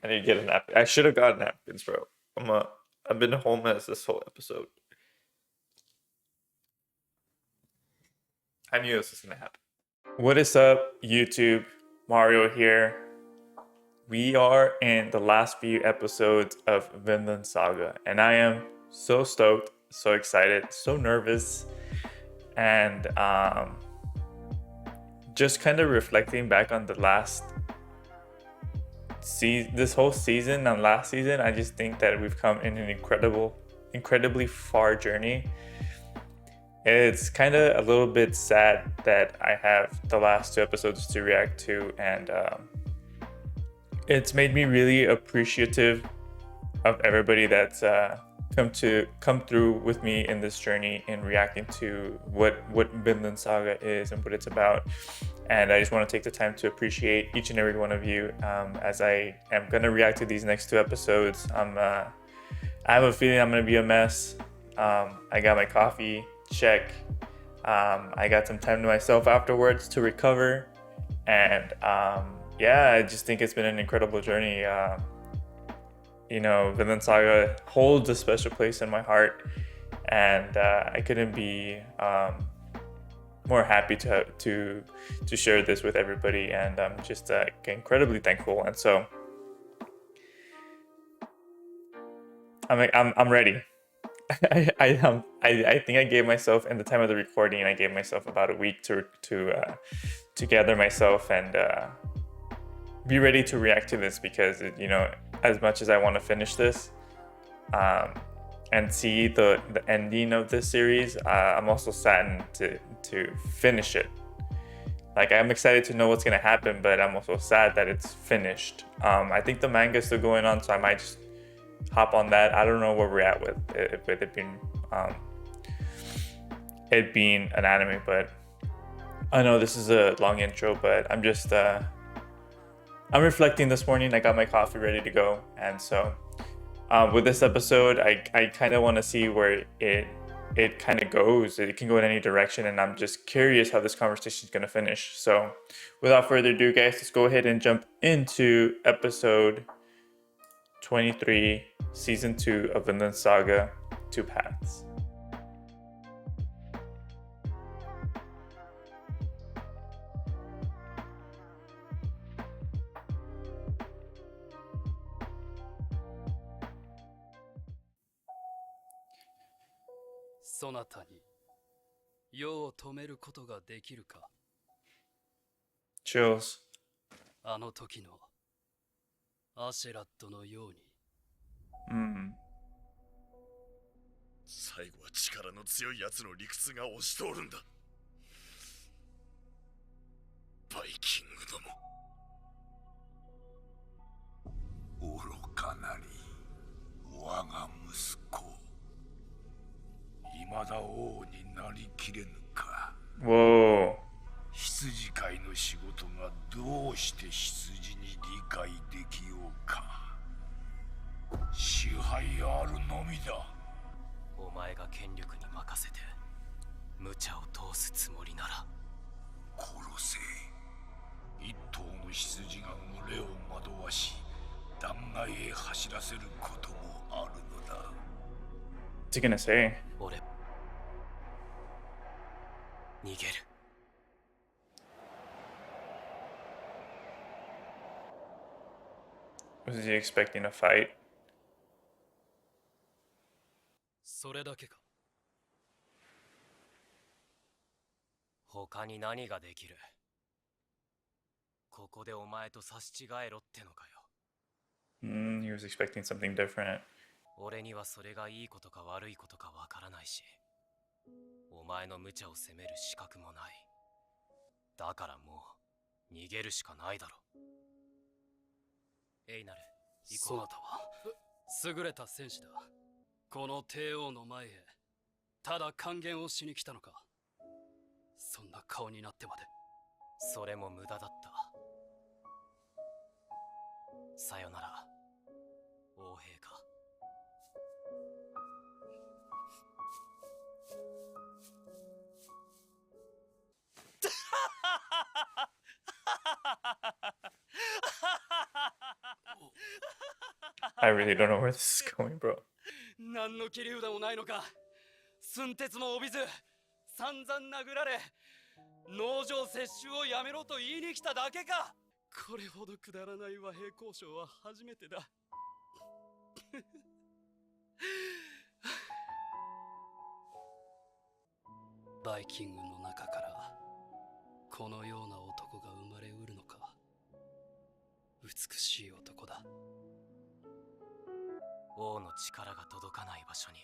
I need to get a napkin. I should have gotten napkins, bro. I've been homeless this whole episode. I knew this was gonna happen. What is up, YouTube? Mario here. We are in the last few episodes of Vinland Saga, and I am so stoked, so excited, so nervous, and just kind of reflecting back on the last this whole season and last season. I just think that we've come in an incredibly far journey. It's kind of a little bit sad that I have the last two episodes to react to, and it's made me really appreciative of everybody that's come through with me in this journey in reacting to what Vinland Saga is and what it's about. And I just want to take the time to appreciate each and every one of you as I am gonna react to these next two episodes. I have a feeling I'm gonna be a mess. I got my coffee, check. I got some time to myself afterwards to recover, and yeah, I just think it's been an incredible journey. Vinland Saga holds a special place in my heart, and I couldn't be more happy to share this with everybody, and I'm just incredibly thankful. And so I'm ready. I think I gave myself, in the time of the recording, I gave myself about a week to gather myself and be ready to react to this, because as much as I want to finish this and see the ending of this series, I'm also saddened to finish it. Like, I'm excited to know what's gonna happen, but I'm also sad that it's finished. I think the manga is still going on, so I might just hop on that. I don't know where we're at with it being an anime, but I know this is a long intro, but I'm just I'm reflecting this morning. I got my coffee ready to go, and so with this episode, I kind of want to see where it kind of goes. It can go in any direction, and I'm just curious how this conversation is going to finish. So without further ado, guys, let's go ahead and jump into episode 23, season 2 of Vinland Saga: Two Paths. Chills. あの時のアシェラットのように。最後は力の強い奴の理屈が押し通るんだ。バイキングども。愚かなり我が息子、未だ王になりきれぬか。Whoa. 羊飼いの仕事がどうして羊に理解できようか。支配あるのみだ。お前が権力に任せて無茶を通すつもりなら殺せ。一頭の羊が群れを惑わし断崖へ走らせることもあるのだ。 What's he gonna say? 俺逃げる。Was he expecting a fight? それだけか。他に何ができる。ここでお前と差し違えろってのかよ。He was expecting something different. 俺にはそれがいいことか悪いことかわからないし、お前の無茶を責める資格もない。だからもう逃げるしかないだろ。エイナル、そなたは優れた戦士だ。この帝王の前へただ還元をしに来たのか。そんな顔になってまで。それも無駄だった。さよなら、王陛下。I really don't know where this is going, bro. 何の切り札もないのか。寸鉄も帯びず、散々殴られ、農場接収をやめろと言いに来ただけか。これほどくだらない和平交渉は初めてだ。バイキングの中からこのような男が生まれうるのか。美しい男だ。王の力が届かない場所に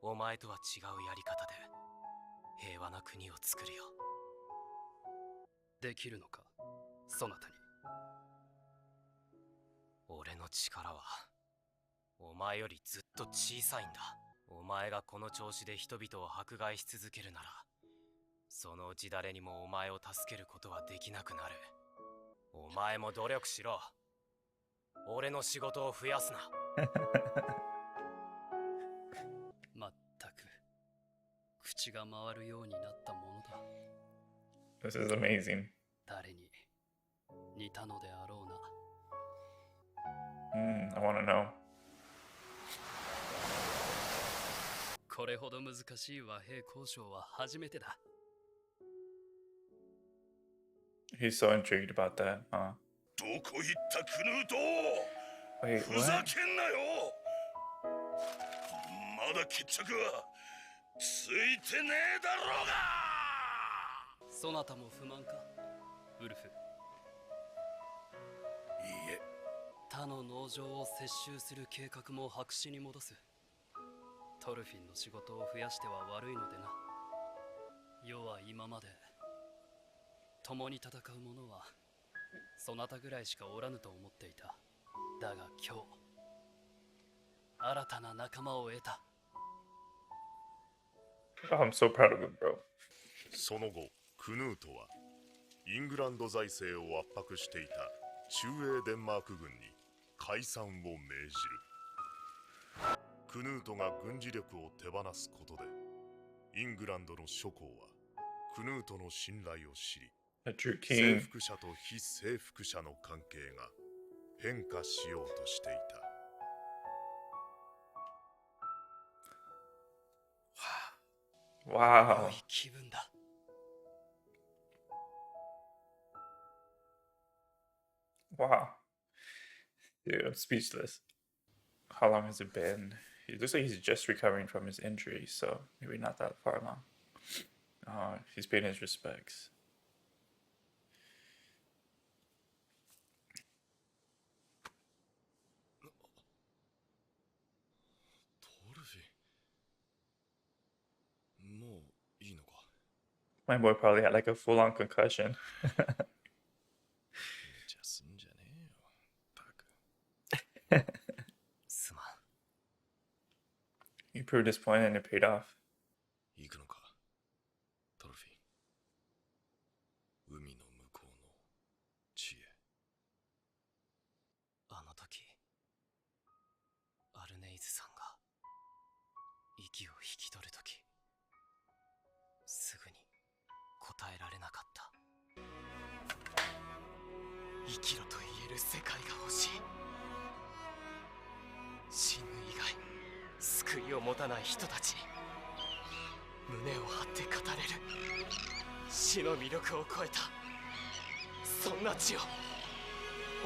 お前とは違うやり方で平和な国を作るよ。できるのか、そなたに。俺の力はお前よりずっと小さいんだ。お前がこの調子で人々を迫害し続けるなら、そのうち誰にもお前を助けることはできなくなる。お前も努力しろ。俺の仕事を増やすな。まったく口が回るようになったものだ。This is amazing. 誰に似たのであろうな。I want to know. これほど難しい和平交渉は初めてだ。He's so intrigued about that, huh? どこ行ったクヌート。 Wait, ふざ what? けんなよ。まだ決着はついてねえだろうが。そなたも不満か、ウルフ。いいえ。他の農場を接収する計画も白紙に戻す。トルフィンの仕事を増やしては悪いのでな。世は今まで共に戦う者はそなたぐらいしかおらぬと思っていた。だが今日新たな仲間を得た。 Oh, I'm so proud of him, bro. その後、クヌートはイングランド財政を圧迫していた中英デンマーク軍に解散を命じる。クヌートが軍事力を手放すことで、イングランドの諸侯はクヌートの信頼を知り、 A true 征 king. 服者と非征服者の関係が変化しようとしていた。Wow. 良い気分だ。Wow. Dude, I'm speechless. How long has it been? It looks like he's just recovering from his injury, so maybe not that far along. He's paying his respects. トルフィン、もういいのか。 My boy probably had like a full-on concussion. じゃすんじゃねえよ、バカ。すまん。 He proved his point and it paid off. 行くのか、トルフィン。海の向こうの地へ。あの時アルネイズさんが息を引き取る時、すぐに答えられなかった。生きろと言える世界が欲しい。死ぬ以外救いを持たない人たちに胸を張って語れる死の魅力を超えたそんな血を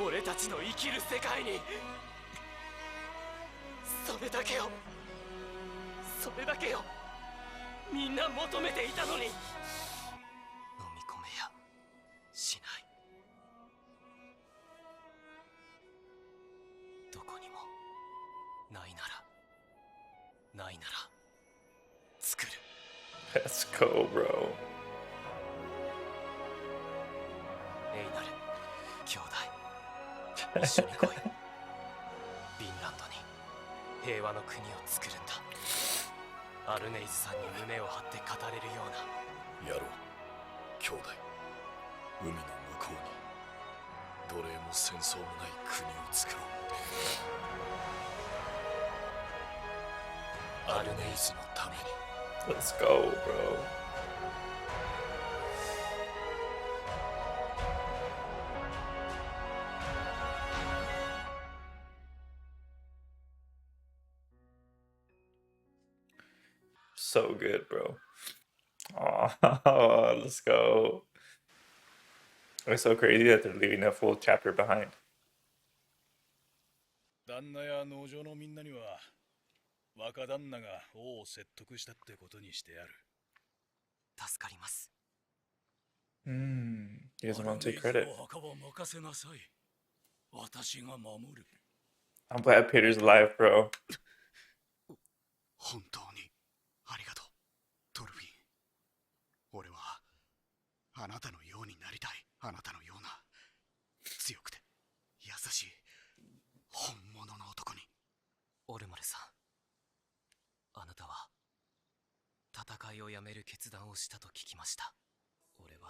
俺たちの生きる世界に。それだけよ、それだけよ、みんな求めていたのに。飲み込めやしない。どこにもないなら、ないなら作る。 Let's go, bro. エイナル兄弟、一緒に来い。ビンランドに平和の国を作るんだ。アルネイズさんに胸を張って語れるような。やろう、兄弟。海の向こうに奴隷も戦争もない国を作ろう。アルネイズのために。 Let's go, bro. So good, bro. Oh, let's go. It's so crazy that they're leaving a full chapter behind. 旦那や農場のみんなには若旦那が王を説得したってことにしてやる。助かります。He doesn't want to take credit. 墓は任せなさい。私が守る。I'm glad Peter's alive, bro. 本当にありがとう、トルフィン。俺はあなたのようになりたい。あなたのような強くて優しい本物の男に。オルマルさん、あなたは戦いをやめる決断をしたと聞きました。俺は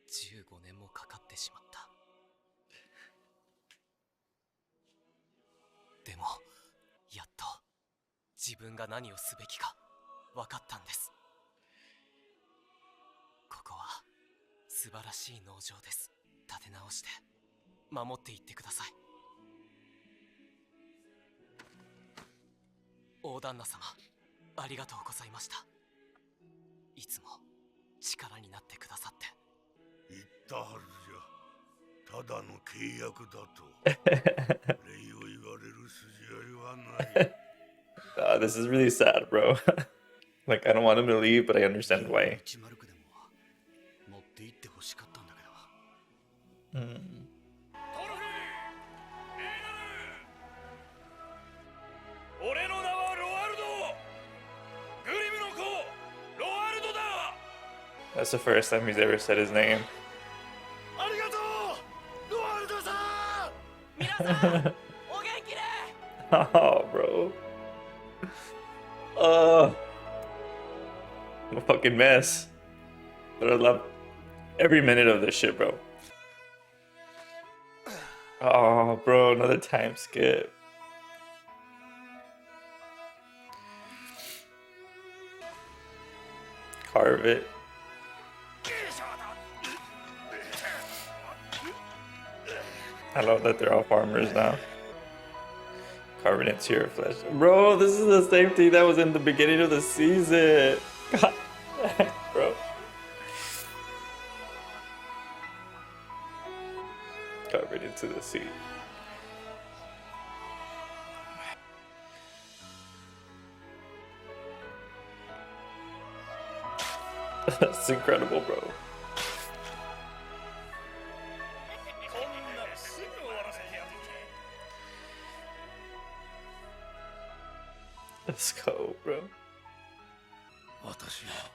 15年もかかってしまった。でもやっと自分が何をすべきか分かったんです。ここは素晴らしい農場です。立て直して守っていってください。大旦那様、ありがとうございました。いつも力になってくださって。言ったはずじゃ。ただの契約だと。礼を言われる筋合いはない。This is really sad, bro. Like, I don't want him to leave, but I understand why. 持って行ってほしかったんだけど。うん。トルフィー、俺の名はロワルド。グリムの子、ロワルドだ。 That's the first time he's ever said his name. ありがとう、ロワルドさん。皆さん、お元気で。Oh, bro. I'm a fucking mess. But I love every minute of this shit, bro. Oh, bro, another time skip. Carve it. I love that they're all farmers now. Carving into your flesh. Bro, this is the same thing that was in the beginning of the season. God, bro. Carving into the sea. That's incredible, bro. Let's go, bro. 私は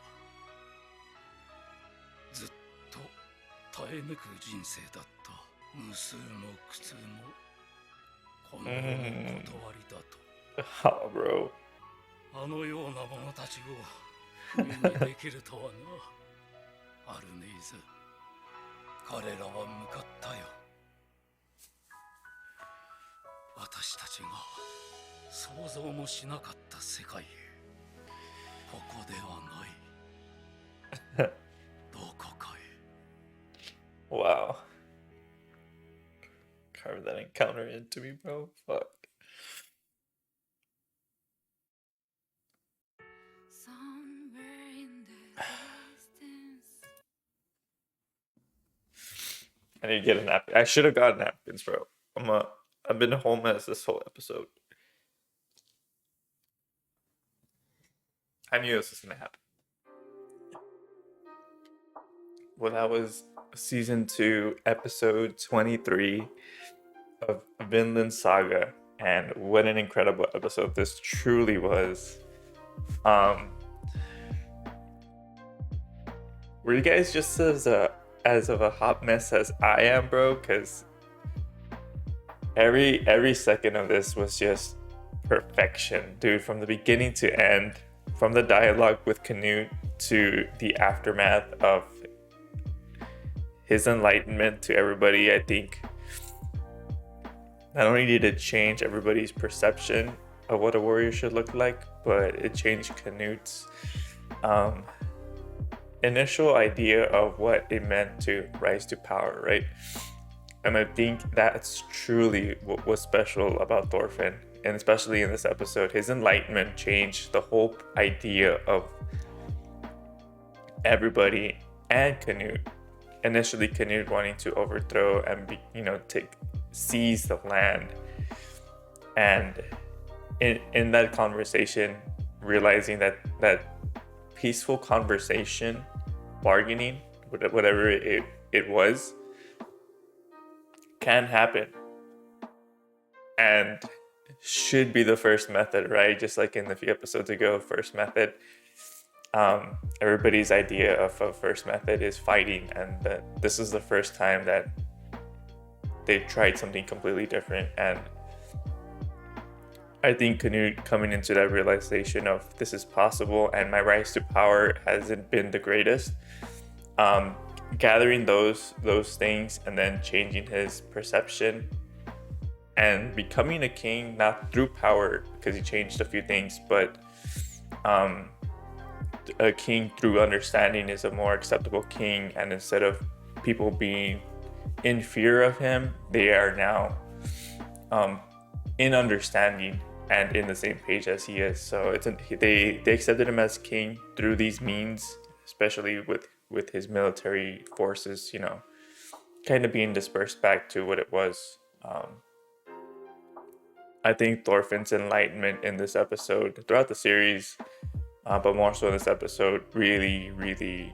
ずっと耐え抜く人生だった。無数の苦痛もこの世の断りだと。Oh, bro. あのような者たちを不意にできるとはな。アルネイズ、彼らは向かったよ。私たちが想像もしなかった世界へ。ここではない。どこかへ。Wow. Carve that encounter into me, bro. Fuck. I need to get a napkin. I should have gotten napkins, bro. I've been a whole mess this whole episode. I knew this was gonna happen. Well, that was season 2, episode 23 of Vinland Saga, and what an incredible episode this truly was. Were you guys just as of a hot mess as I am, bro? Because every second of this was just perfection, dude. From the beginning to end, from the dialogue with Canute to the aftermath of his enlightenment to everybody. I think not only did it change everybody's perception of what a warrior should look like, but it changed Canute's initial idea of what it meant to rise to power, right? And I think that's truly what was special about Thorfinn. and especially in this episode, his enlightenment changed the whole idea of everybody and Canute. Initially, Canute wanting to overthrow and seize the land, and in that conversation, realizing that peaceful conversation, bargaining, whatever it was, can happen and should be the first method, right? Just like in the few episodes ago, first method. Everybody's idea of a first method is fighting, and that this is the first time that they tried something completely different. And I think Canute coming into that realization of this is possible and my rise to power hasn't been the greatest, gathering those things and then changing his perception and becoming a king, not through power because he changed a few things, but a king through understanding is a more acceptable king. And instead of people being in fear of him, they are now in understanding and in the same page as he is. So they accepted him as king through these means, especially with his military forces, kind of being dispersed back to what it was. I think Thorfinn's enlightenment in this episode, throughout the series, but more so in this episode, really, really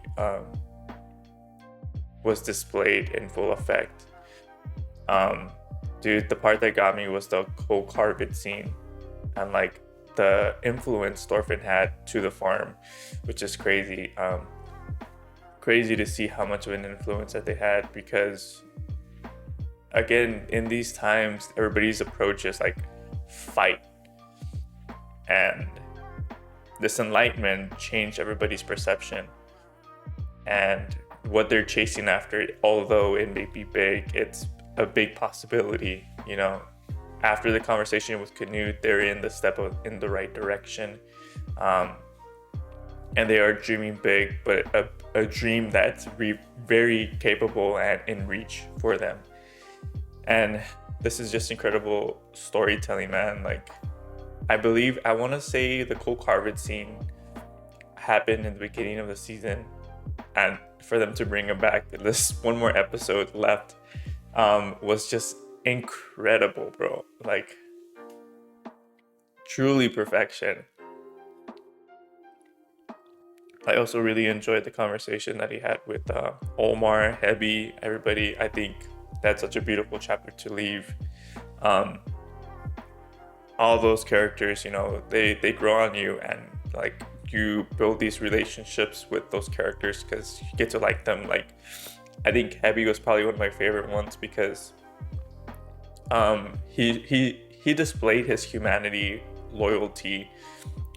was displayed in full effect. Dude, the part that got me was the whole carpet scene and like the influence Thorfinn had to the farm, which is crazy. Crazy to see how much of an influence that they had, because again, in these times, everybody's approach is like fight, and this enlightenment changed everybody's perception and what they're chasing after. Although it may be big, it's a big possibility. After the conversation with Canute, they're in the right direction, and they are dreaming big, but a dream that's very capable and in reach for them. And this is just incredible storytelling, man. Like, I want to say the Cole Carvet scene happened in the beginning of the season, and for them to bring it back, this one more episode left, was just incredible, bro. Like, truly perfection. I also really enjoyed the conversation that he had with Omar, Hebi, everybody. I think that's such a beautiful chapter to leave. All those characters, they grow on you, and like you build these relationships with those characters because you get to like them. Like, I think Hebi was probably one of my favorite ones because he displayed his humanity, loyalty,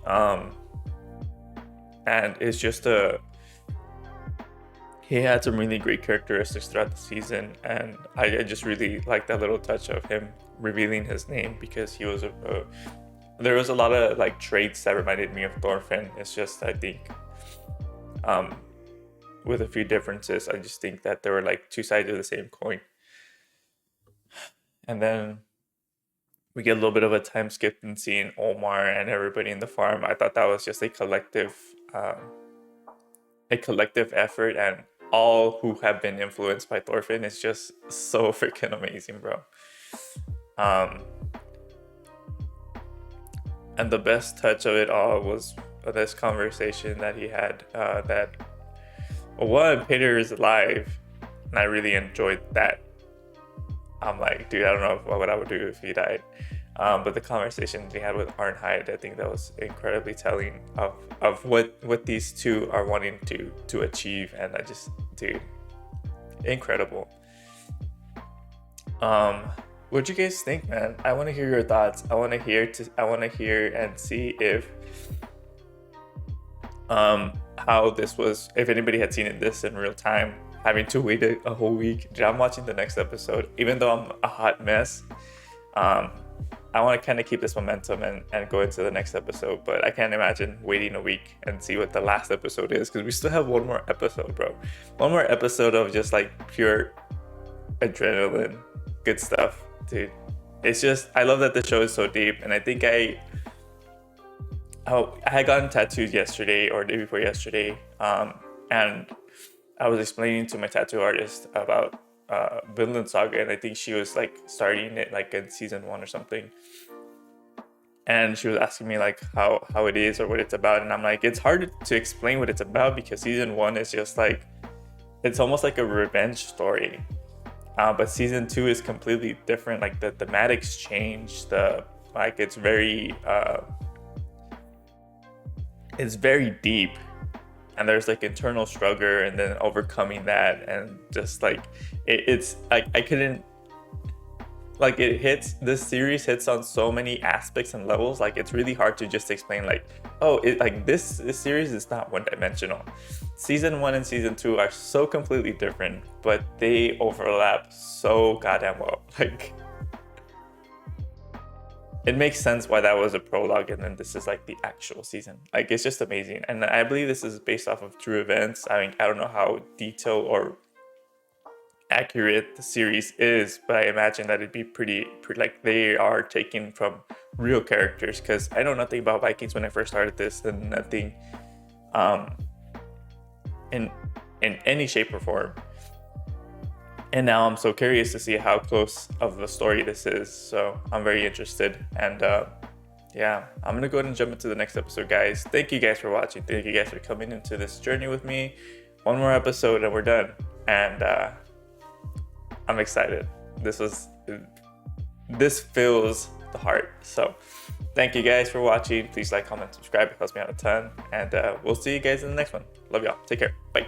and it's just he had some really great characteristics throughout the season, and I just really like that little touch of him revealing his name, because he was there was a lot of like traits that reminded me of Thorfinn. It's just, I think, with a few differences, I just think that they were like two sides of the same coin. And then we get a little bit of a time skip in seeing Omar and everybody in the farm. I thought that was just a collective effort, and all who have been influenced by Thorfinn is just so freaking amazing, bro. And the best touch of it all was this conversation that he had, that one, Peter is alive, and I really enjoyed that. I'm like, dude, I don't know what I would do if he died. But the conversation he had with Arnheid, I think that was incredibly telling of what these two are wanting to achieve. And I just, dude, incredible. What'd you guys think, man? I want to hear your thoughts. I want to hear and see if how this was, if anybody had seen this in real time, having to wait a whole week. I'm watching the next episode, even though I'm a hot mess. I want to kind of keep this momentum and go into the next episode, but I can't imagine waiting a week and see what the last episode is, because we still have one more episode, bro. One more episode of just like pure adrenaline, good stuff, dude. it's just, I love that the show is so deep. And I think I had gotten tattooed yesterday or the day before yesterday, and I was explaining to my tattoo artist about Vinland Saga, and I think she was like starting it like in season 1 or something, and she was asking me like how it is or what it's about, and I'm like, it's hard to explain what it's about because season 1 is just like, it's almost like a revenge story, but season 2 is completely different. Like the thematics change, it's very deep, and there's like internal struggle and then overcoming that, and just like it's like I couldn't, like, this series hits on so many aspects and levels. Like it's really hard to just explain like, oh, this series is not one-dimensional. Season 1 and season 2 are so completely different, but they overlap so goddamn well. Like, it makes sense why that was a prologue and then this is like the actual season. Like, it's just amazing. And I believe this is based off of true events. I mean, I don't know how detailed or accurate the series is, but I imagine that it'd be pretty like they are taken from real characters, because I know nothing about Vikings when I first started this, and nothing in any shape or form. And now I'm so curious to see how close of a story this is. So I'm very interested. And yeah, I'm gonna go ahead and jump into the next episode, guys. Thank you guys for watching. Thank you guys for coming into this journey with me. One more episode and we're done. And I'm excited. This fills the heart. So thank you guys for watching. Please like, comment, subscribe. It helps me out a ton. And we'll see you guys in the next one. Love y'all. Take care. Bye.